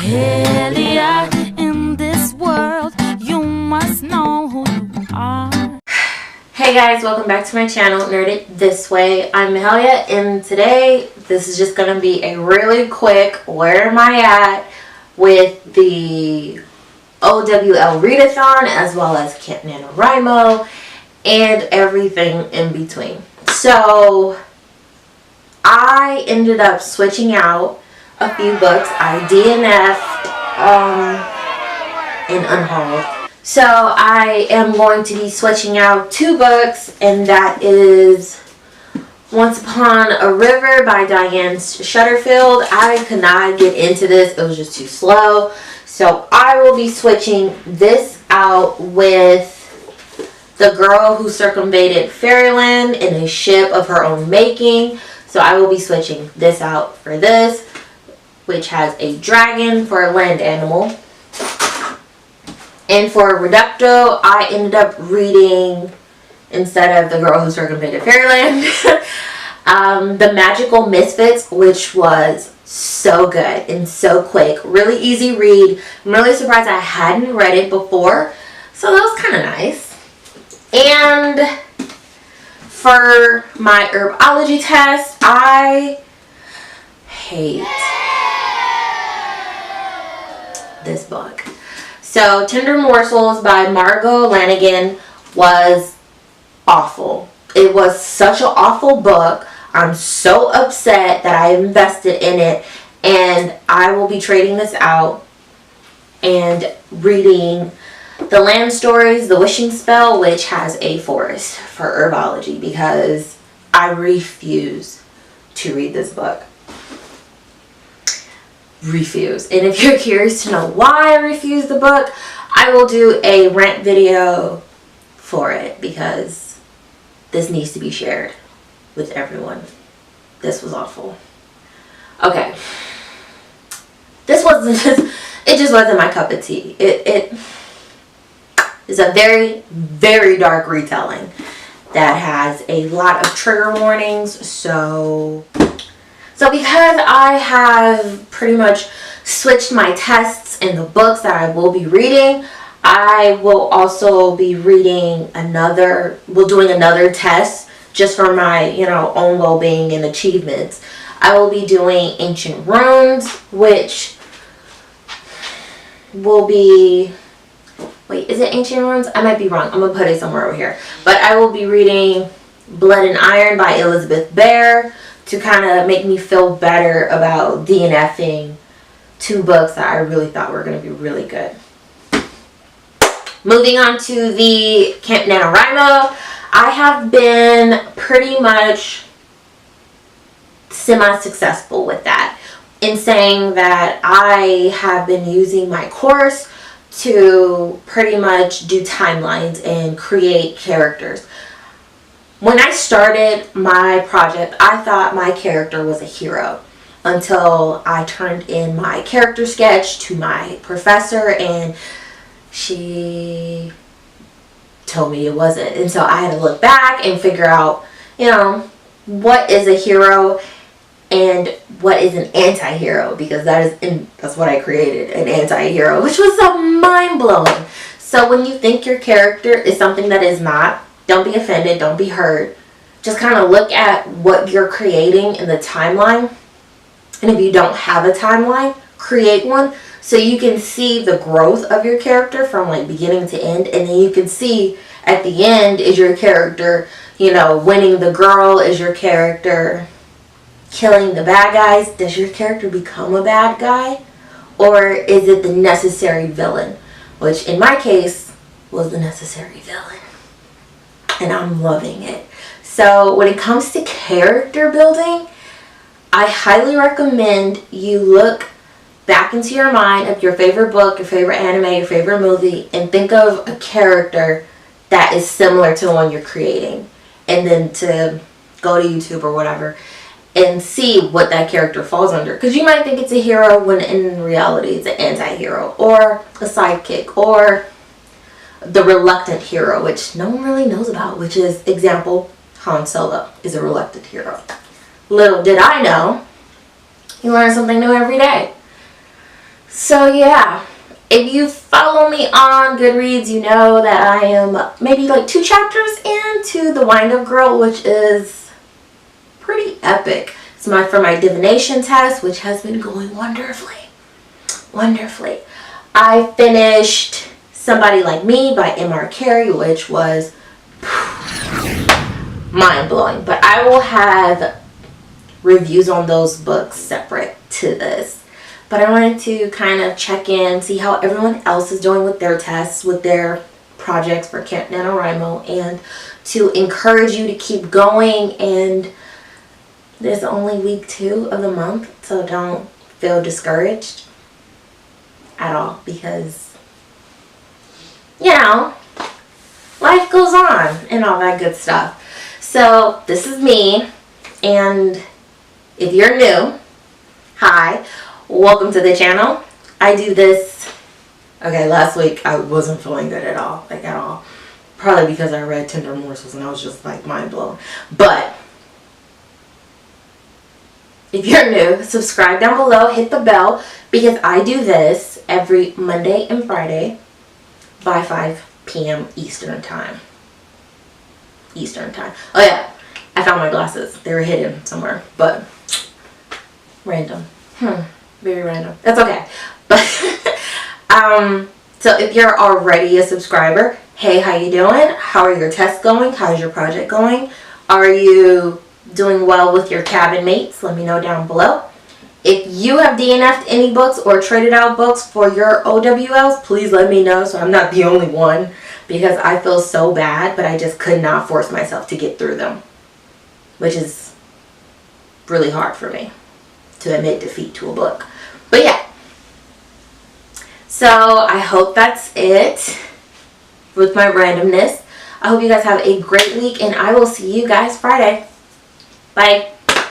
Mahalia, in this world, you must know who you are. Hey guys, welcome back to my channel, Nerd It This Way. I'm Mahalia, and today this is just going to be a really quick where am I at with the O.W.L readathon as well as Camp NaNoWriMo and everything in between. So I ended up switching out a few books. I DNF'd and unhauled. So I am going to be switching out two books, and that is Once Upon a River by Diane Shutterfield. I could not get into this. It was just too slow. So I will be switching this out with The Girl Who Circumvented Fairyland in a Ship of Her Own Making. So I will be switching this out for this, which has a dragon for a land animal. And for Reducto, I ended up reading, instead of The Girl Who Circumvented Fairyland, The Magical Misfits, which was so good and so quick. Really easy read. I'm really surprised I hadn't read it before, so that was kind of nice. And for my herbology test, I hate this book. So Tender Morsels by Margot Lanigan was awful. It was such an awful book. I'm so upset that I invested in it, and I will be trading this out and reading The Land Stories, The Wishing Spell, which has a forest for herbology, because I refuse to read this book. Refuse. And if you're curious to know why I refuse the book, I will do a rant video for it, because this needs to be shared with everyone. This was awful. Okay. This wasn't just, it just wasn't my cup of tea. It is a very, very dark retelling that has a lot of trigger warnings. So because I have pretty much switched my tests and the books that I will be reading, I will also be reading doing another test just for my, own well-being and achievements. I will be doing Ancient Runes, which will be, wait, is it Ancient Runes? I might be wrong. I'm going to put it somewhere over here. But I will be reading Blood and Iron by Elizabeth Bear, to kind of make me feel better about DNFing two books that I really thought were going to be really good. Moving on to the Camp NaNoWriMo, I have been pretty much semi-successful with that, in saying that I have been using my course to pretty much do timelines and create characters. When I started my project, I thought my character was a hero until I turned in my character sketch to my professor, and she told me it wasn't. And so I had to look back and figure out, what is a hero and what is an anti-hero, because that's what I created, an anti-hero, which was so mind-blowing. So when you think your character is something that is not, don't be offended, don't be hurt. Just kind of look at what you're creating in the timeline. And if you don't have a timeline, create one so you can see the growth of your character from like beginning to end. And then you can see at the end, is your character, winning the girl? Is your character killing the bad guys? Does your character become a bad guy? Or is it the necessary villain? Which in my case was the necessary villain. And I'm loving it. So when it comes to character building, I highly recommend you look back into your mind of your favorite book, your favorite anime, your favorite movie, and think of a character that is similar to the one you're creating. And then to go to YouTube or whatever and see what that character falls under. Because you might think it's a hero when in reality it's an anti-hero, or a sidekick, or the reluctant hero, which no one really knows about, which is, example, Han Solo is a reluctant hero. Little did I know, you learn something new every day. So yeah, if you follow me on Goodreads, you know that I am maybe like 2 chapters into The Wind-Up Girl, which is pretty epic. It's for my divination test, which has been going wonderfully. Wonderfully. I finished Somebody Like Me by M.R. Carey, which was mind-blowing. But I will have reviews on those books separate to this. But I wanted to kind of check in, see how everyone else is doing with their tests, with their projects for Camp NaNoWriMo, and to encourage you to keep going. And there's only week 2 of the month, so don't feel discouraged at all, because, you know, life goes on and all that good stuff. So this is me, and if you're new, hi. Welcome to the channel. I do this, okay, last week I wasn't feeling good at all, like at all. Probably because I read Tender Morsels and I was just like mind blown. But if you're new, subscribe down below, hit the bell, because I do this every Monday and Friday by 5 p.m. Eastern time. Oh yeah, I found my glasses. They were hidden somewhere, but random. Very random. That's okay. But so if you're already a subscriber, hey, how you doing? How are your tests going? How's your project going? Are you doing well with your cabin mates? Let me know down below. If you have DNF'd any books or traded out books for your O.W.Ls, please let me know so I'm not the only one, because I feel so bad, but I just could not force myself to get through them, which is really hard for me to admit defeat to a book. But yeah, so I hope that's it with my randomness. I hope you guys have a great week, and I will see you guys Friday. Bye.